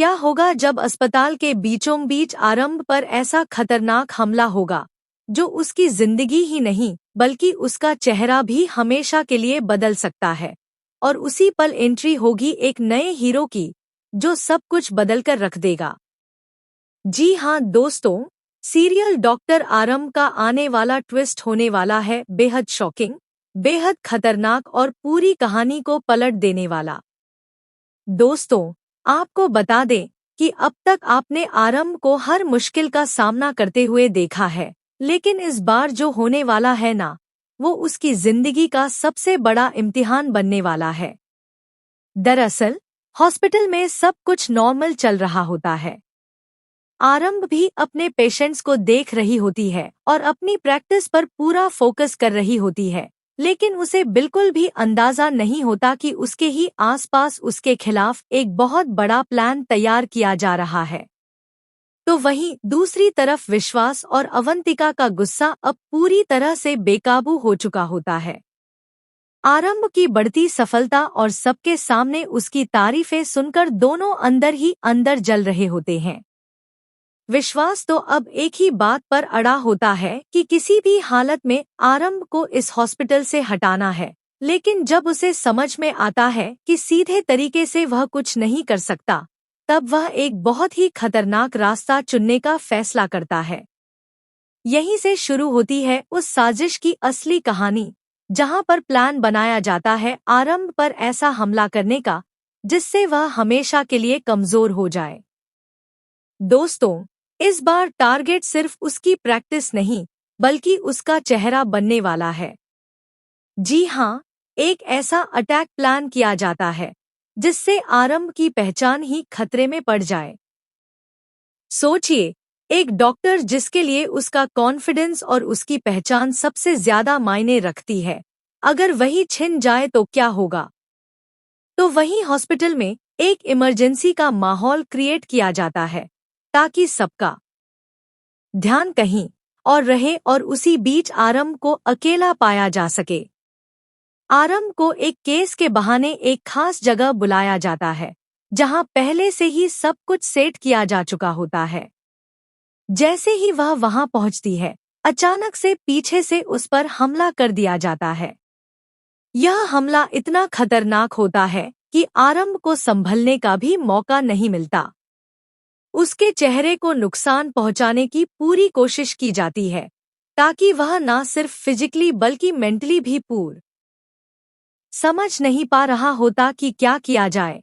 क्या होगा जब अस्पताल के बीचों बीच आरंभ पर ऐसा खतरनाक हमला होगा जो उसकी जिंदगी ही नहीं बल्कि उसका चेहरा भी हमेशा के लिए बदल सकता है। और उसी पल एंट्री होगी एक नए हीरो की जो सब कुछ बदलकर रख देगा। जी हाँ दोस्तों, सीरियल डॉक्टर आरंभ का आने वाला ट्विस्ट होने वाला है बेहद शॉकिंग, बेहद खतरनाक और पूरी कहानी को पलट देने वाला। दोस्तों, आपको बता दें कि अब तक आपने आरंभ को हर मुश्किल का सामना करते हुए देखा है, लेकिन इस बार जो होने वाला है ना, वो उसकी जिंदगी का सबसे बड़ा इम्तिहान बनने वाला है। दरअसल हॉस्पिटल में सब कुछ नॉर्मल चल रहा होता है। आरंभ भी अपने पेशेंट्स को देख रही होती है और अपनी प्रैक्टिस पर पूरा फोकस कर रही होती है, लेकिन उसे बिल्कुल भी अंदाजा नहीं होता कि उसके ही आसपास उसके खिलाफ एक बहुत बड़ा प्लान तैयार किया जा रहा है। तो वहीं दूसरी तरफ विश्वास और अवंतिका का गुस्सा अब पूरी तरह से बेकाबू हो चुका होता है। आरंभ की बढ़ती सफलता और सबके सामने उसकी तारीफें सुनकर दोनों अंदर ही अंदर जल रहे होते हैं। विश्वास तो अब एक ही बात पर अड़ा होता है कि किसी भी हालत में आरंभ को इस हॉस्पिटल से हटाना है, लेकिन जब उसे समझ में आता है कि सीधे तरीके से वह कुछ नहीं कर सकता, तब वह एक बहुत ही खतरनाक रास्ता चुनने का फैसला करता है। यहीं से शुरू होती है उस साजिश की असली कहानी, जहां पर प्लान बनाया जाता है आरंभ पर ऐसा हमला करने का जिससे वह हमेशा के लिए कमजोर हो जाए। दोस्तों, इस बार टारगेट सिर्फ उसकी प्रैक्टिस नहीं बल्कि उसका चेहरा बनने वाला है। जी हाँ, एक ऐसा अटैक प्लान किया जाता है जिससे आरंभ की पहचान ही खतरे में पड़ जाए। सोचिए, एक डॉक्टर जिसके लिए उसका कॉन्फिडेंस और उसकी पहचान सबसे ज्यादा मायने रखती है, अगर वही छिन जाए तो क्या होगा। तो वहीं हॉस्पिटल में एक इमरजेंसी का माहौल क्रिएट किया जाता है ताकि सबका ध्यान कहीं और रहे और उसी बीच आरंभ को अकेला पाया जा सके। आरंभ को एक केस के बहाने एक खास जगह बुलाया जाता है जहां पहले से ही सब कुछ सेट किया जा चुका होता है। जैसे ही वह वहां पहुंचती है, अचानक से पीछे से उस पर हमला कर दिया जाता है। यह हमला इतना खतरनाक होता है कि आरंभ को संभलने का भी मौका नहीं मिलता। उसके चेहरे को नुकसान पहुंचाने की पूरी कोशिश की जाती है ताकि वह न सिर्फ फिजिकली बल्कि मेंटली भी पूर्ण समझ नहीं पा रहा होता कि क्या किया जाए।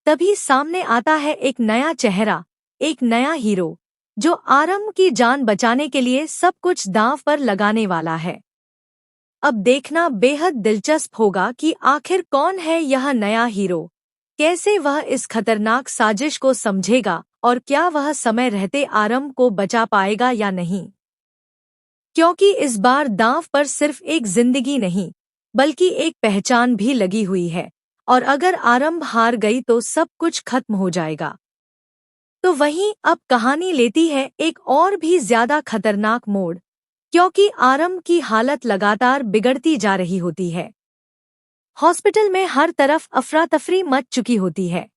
तभी सामने आता है एक नया चेहरा, एक नया हीरो जो आरंभ की जान बचाने के लिए सब कुछ दांव पर लगाने वाला है। अब देखना बेहद दिलचस्प होगा कि आखिर कौन है यह नया हीरो, कैसे वह इस खतरनाक साजिश को समझेगा और क्या वह समय रहते आरंभ को बचा पाएगा या नहीं। क्योंकि इस बार दांव पर सिर्फ एक जिंदगी नहीं बल्कि एक पहचान भी लगी हुई है, और अगर आरंभ हार गई तो सब कुछ खत्म हो जाएगा। तो वहीं अब कहानी लेती है एक और भी ज्यादा खतरनाक मोड़, क्योंकि आरंभ की हालत लगातार बिगड़ती जा रही होती है। हॉस्पिटल में हर तरफ अफरा तफरी मच चुकी होती है।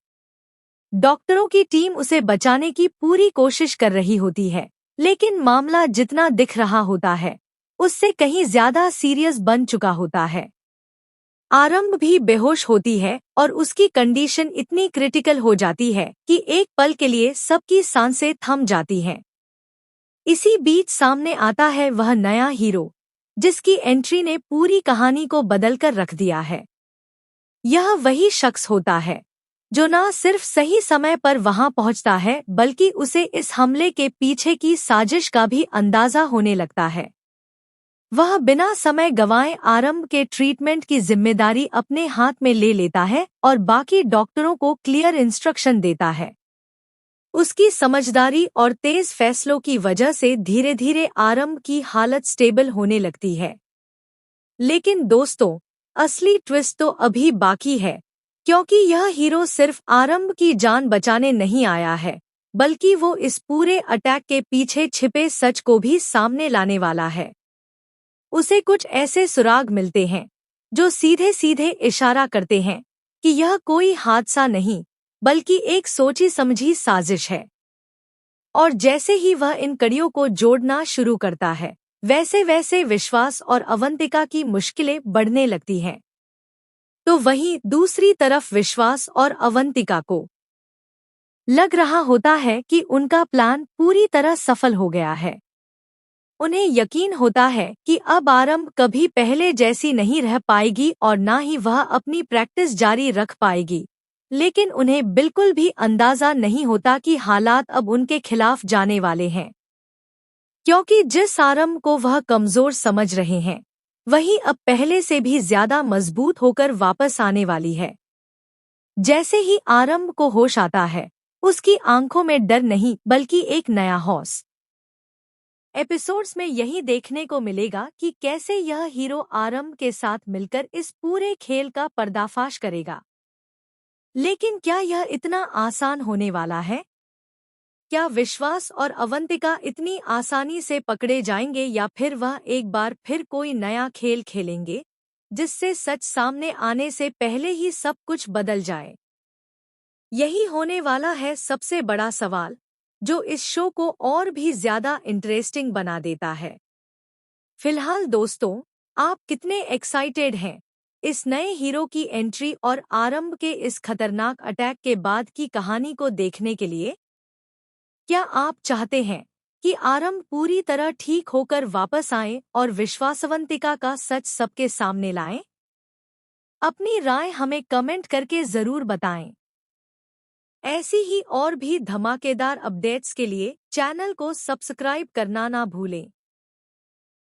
डॉक्टरों की टीम उसे बचाने की पूरी कोशिश कर रही होती है, लेकिन मामला जितना दिख रहा होता है उससे कहीं ज्यादा सीरियस बन चुका होता है। आरंभ भी बेहोश होती है और उसकी कंडीशन इतनी क्रिटिकल हो जाती है कि एक पल के लिए सबकी सांसें थम जाती हैं। इसी बीच सामने आता है वह नया हीरो जिसकी एंट्री ने पूरी कहानी को बदलकर रख दिया है। यह वही शख्स होता है जो न सिर्फ सही समय पर वहां पहुंचता है बल्कि उसे इस हमले के पीछे की साजिश का भी अंदाजा होने लगता है। वह बिना समय गंवाए आरंभ के ट्रीटमेंट की जिम्मेदारी अपने हाथ में ले लेता है और बाकी डॉक्टरों को क्लियर इंस्ट्रक्शन देता है। उसकी समझदारी और तेज फैसलों की वजह से धीरे धीरे आरंभ की हालत स्टेबल होने लगती है। लेकिन दोस्तों, असली ट्विस्ट तो अभी बाकी है, क्योंकि यह हीरो सिर्फ आरंभ की जान बचाने नहीं आया है बल्कि वो इस पूरे अटैक के पीछे छिपे सच को भी सामने लाने वाला है। उसे कुछ ऐसे सुराग मिलते हैं जो सीधे सीधे इशारा करते हैं कि यह कोई हादसा नहीं बल्कि एक सोची समझी साजिश है। और जैसे ही वह इन कड़ियों को जोड़ना शुरू करता है, वैसे वैसे विश्वास और अवंतिका की मुश्किलें बढ़ने लगती हैं। तो वहीं दूसरी तरफ विश्वास और अवंतिका को लग रहा होता है कि उनका प्लान पूरी तरह सफल हो गया है। उन्हें यकीन होता है कि अब आरंभ कभी पहले जैसी नहीं रह पाएगी और ना ही वह अपनी प्रैक्टिस जारी रख पाएगी। लेकिन उन्हें बिल्कुल भी अंदाजा नहीं होता कि हालात अब उनके खिलाफ जाने वाले हैं, क्योंकि जिस आरंभ को वह कमजोर समझ रहे हैं, वही अब पहले से भी ज्यादा मजबूत होकर वापस आने वाली है। जैसे ही आरंभ को होश आता है, उसकी आंखों में डर नहीं बल्कि एक नया हौस। एपिसोड्स में यही देखने को मिलेगा कि कैसे यह हीरो आरंभ के साथ मिलकर इस पूरे खेल का पर्दाफाश करेगा। लेकिन क्या यह इतना आसान होने वाला है? क्या विश्वास और अवंतिका इतनी आसानी से पकड़े जाएंगे या फिर वह एक बार फिर कोई नया खेल खेलेंगे, जिससे सच सामने आने से पहले ही सब कुछ बदल जाए? यही होने वाला है सबसे बड़ा सवाल, जो इस शो को और भी ज्यादा इंटरेस्टिंग बना देता है। फिलहाल दोस्तों, आप कितने एक्साइटेड हैं इस नए हीरो की एंट्री और आरंभ के इस खतरनाक अटैक के बाद की कहानी को देखने के लिए? क्या आप चाहते हैं कि आरंभ पूरी तरह ठीक होकर वापस आए और विश्वासवंतिका का सच सबके सामने लाएं? अपनी राय हमें कमेंट करके जरूर बताएं। ऐसी ही और भी धमाकेदार अपडेट्स के लिए चैनल को सब्सक्राइब करना ना भूलें।